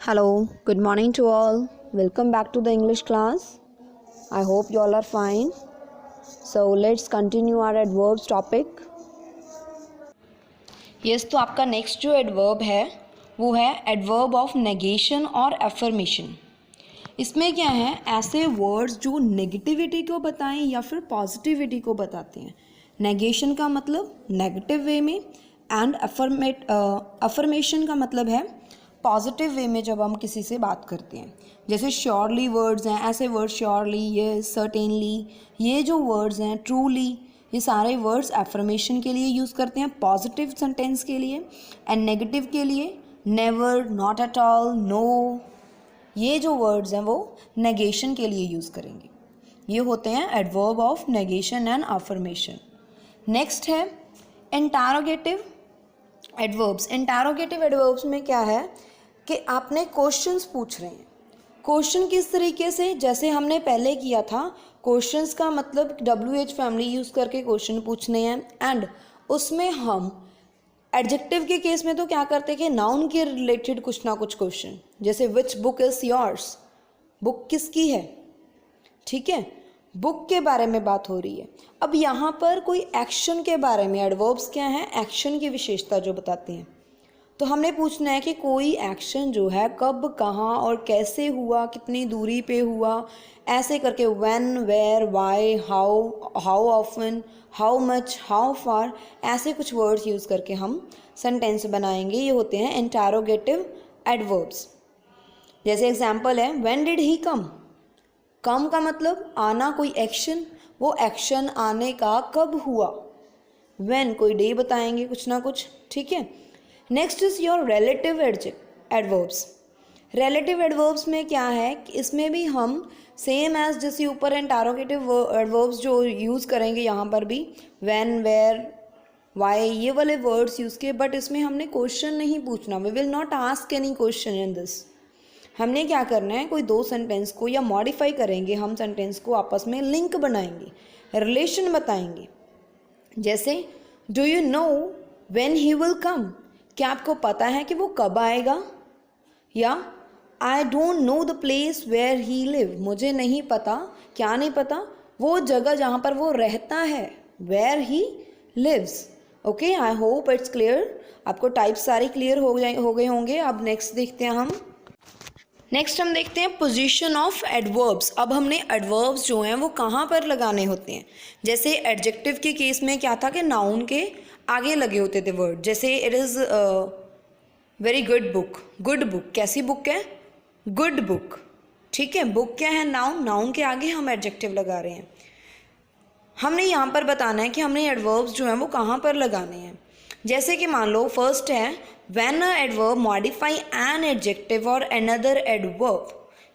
Hello, good morning to all. Welcome back to the English class. I hope you all are fine. So let's continue our adverbs topic. Yes, तो आपका next जो adverb है वो है adverb of negation और affirmation. इसमें क्या है, ऐसे वर्ड्स जो नेगेटिविटी को बताएं या फिर पॉजिटिविटी को बताते हैं. नेगेशन का मतलब नेगेटिव वे में एंड अफर्मेशन का मतलब है पॉजिटिव वे में जब हम किसी से बात करते हैं. जैसे श्योरली वर्ड्स हैं, ऐसे वर्ड्स श्योरली, यस, सर्टेनली, ये जो वर्ड्स हैं, ट्रूली, ये सारे वर्ड्स एफर्मेशन के लिए यूज़ करते हैं, पॉजिटिव सेंटेंस के लिए. एंड नेगेटिव के लिए never, not at all, no, ये जो वर्ड्स हैं वो नेगेशन के लिए यूज़ करेंगे. ये होते हैं adverb of negation and affirmation. Next है इंटरोगेटिव एडवर्ब्स. इंटरोगेटिव एडवर्ब्स में क्या है कि आपने क्वेश्चंस पूछ रहे हैं. क्वेश्चन किस तरीके से, जैसे हमने पहले किया था, क्वेश्चंस का मतलब WH फैमिली यूज़ करके क्वेश्चन पूछने हैं. एंड उसमें हम एडजेक्टिव के केस में तो क्या करते हैं कि नाउन के रिलेटेड कुछ ना कुछ क्वेश्चन, जैसे which book is yours, book किसकी है, ठीक है, बुक के बारे में बात हो रही है. अब यहाँ पर कोई एक्शन के बारे में, एडवर्ब्स क्या हैं, एक्शन की विशेषता जो बताते हैं. तो हमने पूछना है कि कोई एक्शन जो है कब, कहाँ और कैसे हुआ, कितनी दूरी पे हुआ, ऐसे करके when, where, why, how often, how much, how far, ऐसे कुछ वर्ड्स यूज़ करके हम सेंटेंस बनाएंगे. ये होते हैं इंटरोगेटिव एडवर्ब्स. जैसे एग्जांपल है व्हेन डिड ही कम. कम का मतलब आना, कोई एक्शन, वो एक्शन आने का कब हुआ. व्हेन कोई डे बताएंगे कुछ ना कुछ, ठीक है. Next is your relative adverbs. Relative adverbs में क्या है कि इसमें भी हम सेम एज जैसे ऊपर इंटरोगेटिव एडवर्ब्स जो यूज़ करेंगे, यहाँ पर भी व्हेन, वेयर, व्हाई, ये वाले वर्ड्स यूज़ किए, बट इसमें हमने क्वेश्चन नहीं पूछना. We will not ask any question in this. हमने क्या करना है, कोई दो सेंटेंस को या मॉडिफाई करेंगे, हम सेंटेंस को आपस में लिंक बनाएंगे, रिलेशन बताएंगे. जैसे do you know when he will come, क्या आपको पता है कि वो कब आएगा. या I don't know the place where he live, मुझे नहीं पता, क्या नहीं पता, वो जगह जहाँ पर वो रहता है, where he lives. Okay, I hope it's clear. आपको टाइप सारे क्लियर हो गए होंगे. अब नेक्स्ट देखते हैं हम देखते हैं पोजीशन ऑफ एडवर्ब्स. अब हमने एडवर्ब्स जो हैं वो कहाँ पर लगाने होते हैं. जैसे एडजेक्टिव के केस में क्या था कि नाउन के आगे लगे होते थे वर्ड. जैसे it is very good book. Good book कैसी बुक है, गुड बुक, ठीक है. बुक क्या है, नाउन, नाउन के आगे हम एडजेक्टिव लगा रहे हैं. हमने यहाँ पर बताना है कि हमने एडवर्ब्स जो हैं वो कहाँ पर लगाने हैं. जैसे कि मान लो फर्स्ट है when a adverb modify an adjective और अनदर एडवर्ब.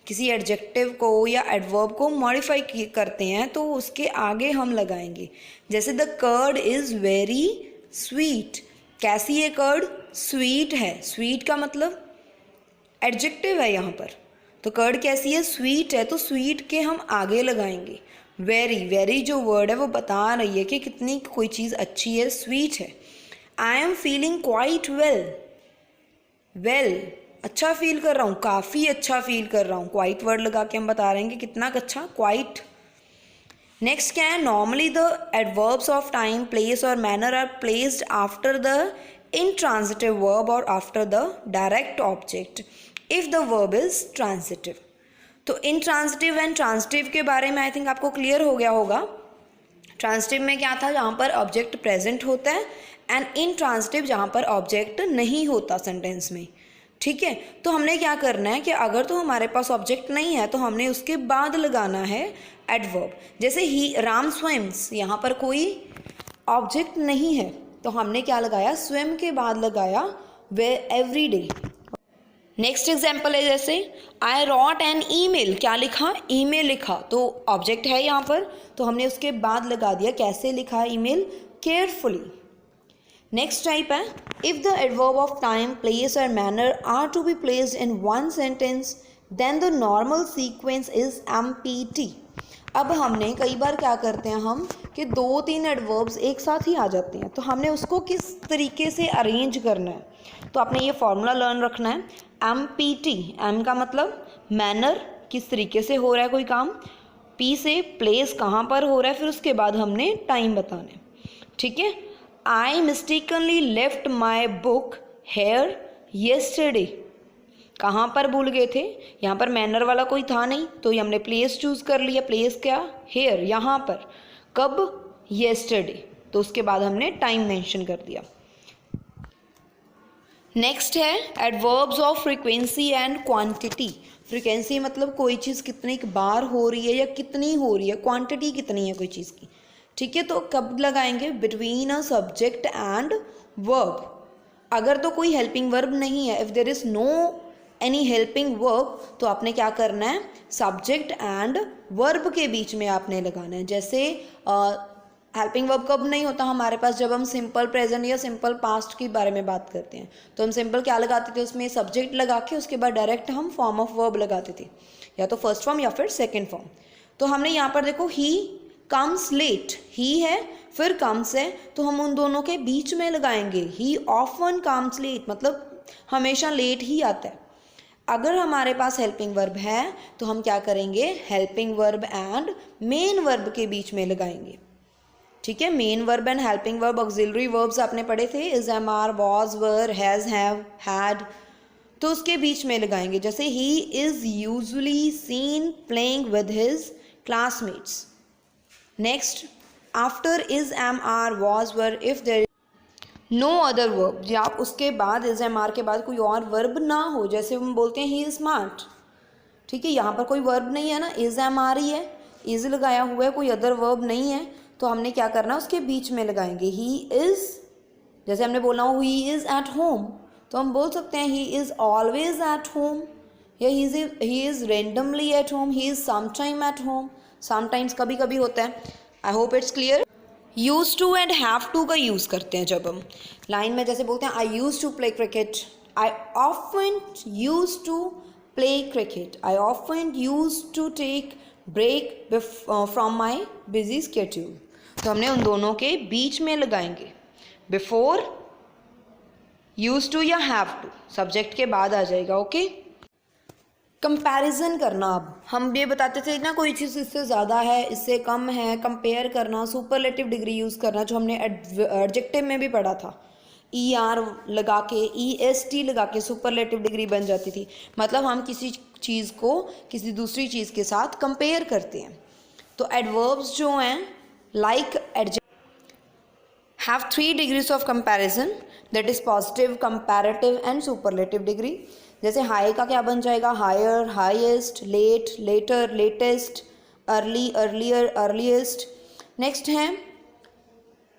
किसी एडजेक्टिव को या एडवर्ब को मॉडिफाई करते हैं तो उसके आगे हम लगाएंगे. जैसे the curd is very sweet. कैसी है कर्ड, स्वीट है. स्वीट का मतलब एडजेक्टिव है यहाँ पर, तो कर्ड कैसी है, स्वीट है, तो स्वीट के हम आगे लगाएंगे. वेरी, वेरी जो वर्ड है वो बता रही है कि कितनी कोई चीज़ अच्छी है, स्वीट है. I am feeling quite well. Well अच्छा फील कर रहा हूँ, काफ़ी अच्छा फील कर रहा हूँ. क्वाइट वर्ड लगा के हम बता रहे हैं कि कितना अच्छा, क्वाइट. नेक्स्ट क्या है, normally the adverbs of time, place और manner are placed after the intransitive verb और after the direct object if the verb is transitive. तो intransitive and transitive के बारे में आई थिंक आपको क्लियर हो गया होगा. ट्रांसिटिव में क्या था, जहाँ पर ऑब्जेक्ट प्रेजेंट होता है, एंड इंट्रांसिटिव जहाँ पर ऑब्जेक्ट नहीं होता सेंटेंस में, ठीक है. तो हमने क्या करना है कि अगर तो हमारे पास ऑब्जेक्ट नहीं है तो हमने उसके बाद लगाना है एडवर्ब. जैसे ही राम स्विम्स, यहाँ पर कोई ऑब्जेक्ट नहीं है तो हमने क्या लगाया, स्विम के बाद लगाया वे एवरी डे. नेक्स्ट एग्जाम्पल है जैसे आई रॉट एन ईमेल. क्या लिखा, ईमेल लिखा, तो ऑब्जेक्ट है यहाँ पर, तो हमने उसके बाद लगा दिया कैसे लिखा है, ईमेल, केयरफुली. नेक्स्ट टाइप है if the adverb of time, place और manner are to be placed in one sentence then the normal sequence is MPT. अब हमने कई बार क्या करते हैं हम कि 2-3 एडवर्ब्स एक साथ ही आ जाते हैं, तो हमने उसको किस तरीके से अरेंज करना है. तो आपने ये फॉर्मूला लर्न रखना है. MPT, M का मतलब मैनर, किस तरीके से हो रहा है कोई काम, P से प्लेस, कहाँ पर हो रहा है, फिर उसके बाद हमने टाइम बताना है, ठीक है। I mistakenly left my book here yesterday, कहाँ पर भूल गए थे, यहाँ पर मैनर वाला कोई था नहीं तो ये हमने प्लेस चूज कर लिया, प्लेस क्या, हेयर, यहाँ पर, कब, yesterday, तो उसके बाद हमने टाइम मेंशन कर दिया। नेक्स्ट है adverbs of frequency and quantity. Frequency मतलब कोई चीज़ कितनी बार हो रही है या कितनी हो रही है, क्वांटिटी कितनी है कोई चीज़ की, ठीक है। तो कब लगाएंगे, between a subject and verb. अगर तो कोई हेल्पिंग वर्ब नहीं है, if there is no any helping verb, तो आपने क्या करना है, सब्जेक्ट एंड वर्ब के बीच में आपने लगाना है। जैसे हेल्पिंग वर्ब कब नहीं होता हमारे पास, जब हम सिंपल प्रेजेंट या सिंपल पास्ट के बारे में बात करते हैं, तो हम सिंपल क्या लगाते थे, उसमें सब्जेक्ट लगा के उसके बाद डायरेक्ट हम फॉर्म ऑफ वर्ब लगाते थे, या तो फर्स्ट फॉर्म या फिर सेकेंड फॉर्म। तो हमने यहाँ पर देखो ही कम्स लेट, ही है फिर कम्स है, तो हम उन दोनों के बीच में लगाएंगे, ही ऑफन कम्स लेट, मतलब हमेशा लेट ही आता है। अगर हमारे पास हेल्पिंग वर्ब है तो हम क्या करेंगे, helping verb and main verb के बीच में लगाएंगे, ठीक है। Main verb and helping verb, auxiliary verbs आपने पढ़े थे, is, am, are, was, were, has, have, had, तो उसके बीच में लगाएंगे। जैसे he is usually seen playing with his classmates. Next, after is, am, are, was, were, if there no other verb, या उसके बाद इज, एम, आर के बाद कोई और वर्ब ना हो, जैसे हम बोलते हैं ही इज स्मार्ट, ठीक है, यहाँ पर कोई वर्ब नहीं है ना, इज, एम, आर ही है, इज लगाया हुआ है, कोई अदर वर्ब नहीं है, तो हमने क्या करना, उसके बीच में लगाएंगे। ही इज़, जैसे हमने बोला हो ही इज़ एट होम, तो हम बोल सकते हैं he is always at home, या he is randomly at home, he is sometime at home, sometimes कभी कभी होता है। I hope it's clear. Use to and have to का यूज़ करते हैं जब हम लाइन में, जैसे बोलते हैं I use to play cricket, I often use to play cricket, I often use to take break from my busy schedule, तो हमने उन दोनों के बीच में लगाएंगे, बिफोर यूज टू या हैव टू, सब्जेक्ट के बाद आ जाएगा, ओके। कंपैरिजन करना, अब हम ये बताते थे ना कोई चीज़ इससे ज़्यादा है, इससे कम है, कंपेयर करना, सुपरलेटिव डिग्री यूज़ करना, जो हमने एडजेक्टिव में भी पढ़ा था, ER लगा के, EST लगा के सुपरलेटिव डिग्री बन जाती थी, मतलब हम किसी चीज़ को किसी दूसरी चीज़ के साथ कंपेयर करते हैं। तो एडवर्ब्स जो हैं like have 3 degrees of comparison, that is positive, comparative and superlative degree। जैसे हाई का क्या बन जाएगा, higher, highest, late, later, latest, early, earlier, earliest. Next हैं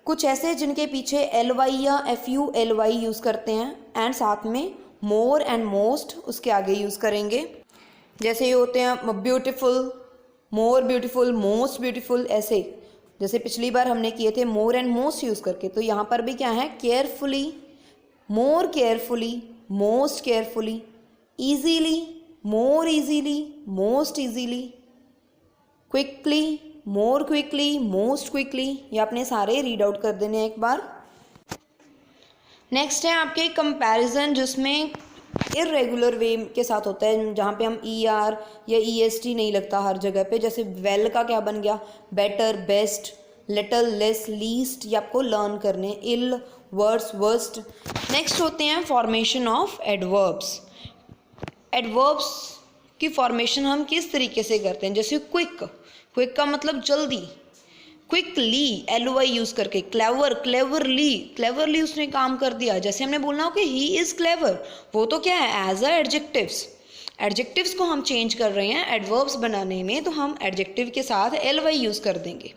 कुछ ऐसे जिनके पीछे ly या FULY यूज़ करते हैं, एंड साथ में मोर एंड मोस्ट उसके आगे यूज़ करेंगे। जैसे ये होते हैं beautiful, more beautiful, most beautiful, ऐसे जैसे पिछली बार हमने किए थे मोर एंड मोस्ट यूज़ करके, तो यहाँ पर भी क्या है, carefully, more carefully, most carefully, easily, more easily, most easily, quickly, more quickly, most quickly, ये आपने सारे रीड आउट कर देने एक बार। नेक्स्ट है आपके कंपैरिजन, जिसमें इरेगुलर वे के साथ होता है, जहाँ पे हम ER या EST नहीं लगता हर जगह पे। जैसे वेल का क्या बन गया, better, best, little, less, least, ये आपको लर्न करने, इल, वर्स, वर्स्ट। नेक्स्ट होते हैं फॉर्मेशन ऑफ एडवर्ब्स। एडवर्ब्स की फॉर्मेशन हम किस तरीके से करते हैं, जैसे क्विक, क्विक का मतलब जल्दी, क्विकली, LY यूज़ करके, क्लेवर, क्लेवरली, क्लेवरली उसने काम कर दिया। जैसे हमने बोलना हो कि ही इज़ क्लेवर, वो तो क्या है, एज अ एडजेक्टिव्स, एडजेक्टिव्स को हम चेंज कर रहे हैं एडवर्ब्स बनाने में, तो हम एडजेक्टिव के साथ LY यूज़ कर देंगे।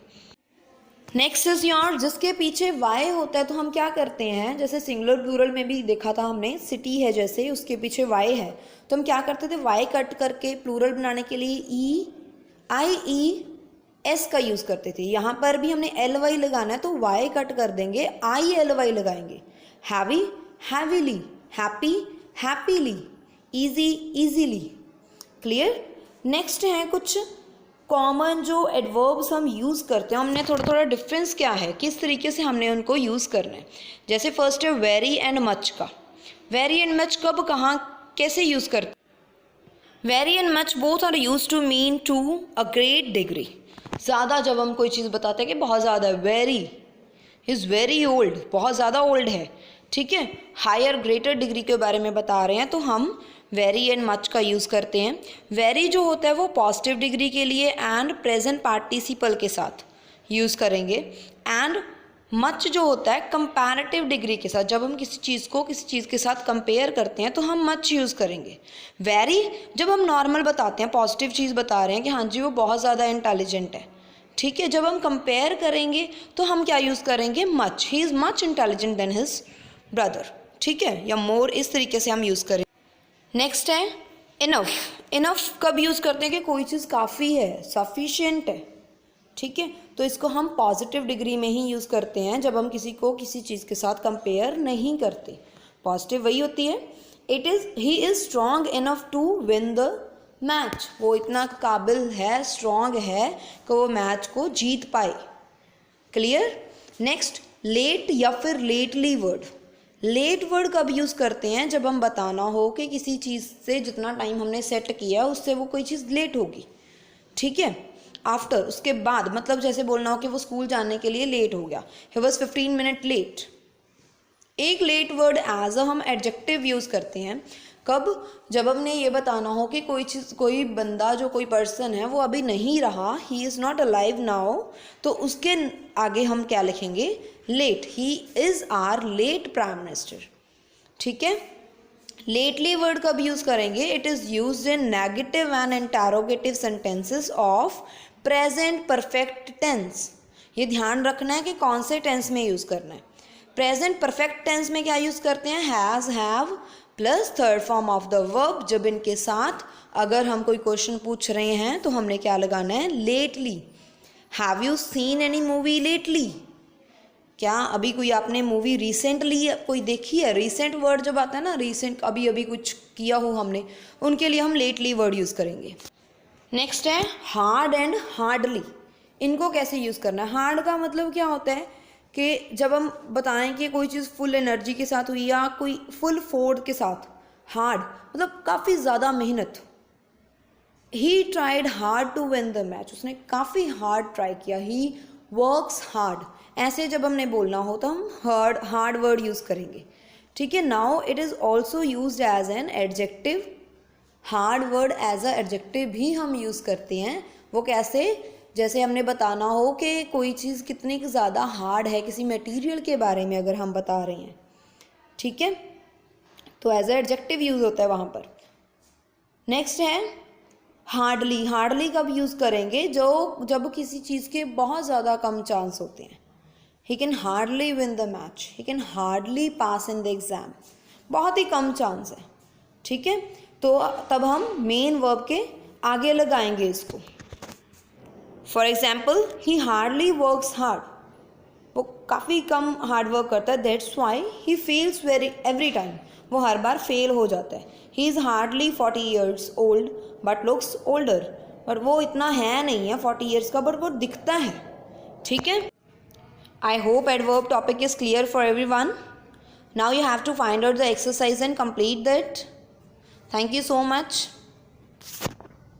नेक्स्ट इज योर, जिसके पीछे वाई होता है तो हम क्या करते हैं, जैसे सिंगुलर प्लूरल में भी देखा था हमने, सिटी है जैसे उसके पीछे वाई है, तो हम क्या करते थे, वाई कट करके प्लूरल बनाने के लिए EIES का यूज़ करते थे। यहाँ पर भी हमने LY लगाना है तो वाई कट कर देंगे, ILY लगाएंगे। Heavy, heavily, happy, happily, easy, easily. Clear. Next है कुछ कॉमन जो एडवर्ब्स हम यूज़ करते हैं, हमने थोड़ा थोड़ा डिफरेंस क्या है, किस तरीके से हमने उनको यूज़ करना है। जैसे फर्स्ट है वेरी एंड मच का। वेरी एंड मच कब कहाँ कैसे यूज़ करते? Very and much both are use to mean to a great degree. ज़्यादा जब हम कोई चीज़ बताते हैं कि बहुत ज़्यादा, वेरी इज़ वेरी ओल्ड, बहुत ज़्यादा ओल्ड है, ठीक है। हायर ग्रेटर डिग्री के बारे में बता रहे हैं तो हम वेरी एंड मच का यूज़ करते हैं। वेरी जो होता है वो पॉजिटिव डिग्री के लिए एंड प्रेजेंट पार्टिसिपल के साथ यूज़ करेंगे, एंड मच जो होता है कंपैरेटिव डिग्री के साथ। जब हम किसी चीज़ को किसी चीज़ के साथ कंपेयर करते हैं तो हम मच यूज़ करेंगे। वेरी जब हम नॉर्मल बताते हैं, पॉजिटिव चीज़ बता रहे हैं कि हाँ जी वो बहुत ज़्यादा इंटेलिजेंट है, ठीक है। जब हम कंपेयर करेंगे तो हम क्या यूज़ करेंगे? Much. He is much intelligent then his brother, ठीक है, या मोर, इस तरीके से हम यूज़ करें। नेक्स्ट है इनफ। इनफ कब यूज़ करते हैं कि कोई चीज़ काफ़ी है, सफिशिएंट है, ठीक है। तो इसको हम पॉजिटिव डिग्री में ही यूज़ करते हैं जब हम किसी को किसी चीज़ के साथ कंपेयर नहीं करते। पॉजिटिव वही होती है, it is he is strong enough to win the match. वो इतना काबिल है, स्ट्रॉन्ग है कि वो मैच को जीत पाए। क्लियर। नेक्स्ट लेट या फिर लेटली वर्ड। लेट वर्ड कब यूज़ करते हैं? जब हम बताना हो कि किसी चीज़ से जितना टाइम हमने सेट किया उससे वो कोई चीज़ लेट होगी, ठीक है। आफ्टर, उसके बाद, मतलब जैसे बोलना हो कि वो स्कूल जाने के लिए लेट हो गया, ही वॉज 15 मिनट लेट। एक लेट वर्ड एज अ हम एडजेक्टिव यूज़ करते हैं कब? जब हमने ये बताना हो कि कोई चीज़, कोई बंदा, जो कोई पर्सन है वो अभी नहीं रहा, he is not alive now, तो उसके आगे हम क्या लिखेंगे? Late. He is our late prime minister, ठीक है। लेटली वर्ड कब यूज़ करेंगे? It is used in negative and interrogative sentences of present perfect tense. ये ध्यान रखना है कि कौन से टेंस में यूज़ करना है। प्रेजेंट परफेक्ट टेंस में क्या यूज़ करते हैं? Has, have plus third form of the verb. जब इनके साथ अगर हम कोई क्वेश्चन पूछ रहे हैं तो हमने क्या लगाना है? Lately. Have you seen any movie lately? क्या अभी कोई आपने मूवी रिसेंटली कोई देखी है? रिसेंट वर्ड जब आता है ना, रिसेंट, अभी अभी कुछ किया हो हमने, उनके लिए हम लेटली वर्ड यूज़ करेंगे। नेक्स्ट है हार्ड एंड हार्डली। इनको कैसे यूज़ करना है? हार्ड का मतलब क्या होता है कि जब हम बताएं कि कोई चीज़ फुल एनर्जी के साथ हुई या कोई फुल फोर्स के साथ। हार्ड मतलब काफ़ी ज़्यादा मेहनत। He tried hard to win the match. उसने काफ़ी हार्ड ट्राई किया। He works hard. ऐसे जब हमने बोलना हो तो हम हार्ड वर्ड यूज़ करेंगे, ठीक है। Now it is also used as an adjective. Hard word as a adjective भी हम यूज़ करते हैं। वो कैसे? जैसे हमने बताना हो कि कोई चीज़ कितनी ज़्यादा हार्ड है, किसी मटेरियल के बारे में अगर हम बता रहे हैं, ठीक है, तो एज अ एडजेक्टिव यूज़ होता है वहाँ पर। नेक्स्ट है हार्डली। हार्डली कब यूज़ करेंगे? जब किसी चीज़ के बहुत ज़्यादा कम चांस होते हैं। He can hardly win the match, he can hardly pass in the exam. बहुत ही कम चांस है, ठीक है। तो तब हम मेन वर्ब के आगे लगाएंगे इसको। For example he hardly works hard. वो काफ़ी कम हार्ड वर्क करता है, that's why he fails every time. वो हर बार फेल हो जाता है। He is hardly 40 years old but looks older. पर वो इतना है नहीं है 40 years का, बट वो दिखता है, ठीक है। I hope adverb topic is clear for everyone. Now you have to find out the exercise and complete that. Thank you so much.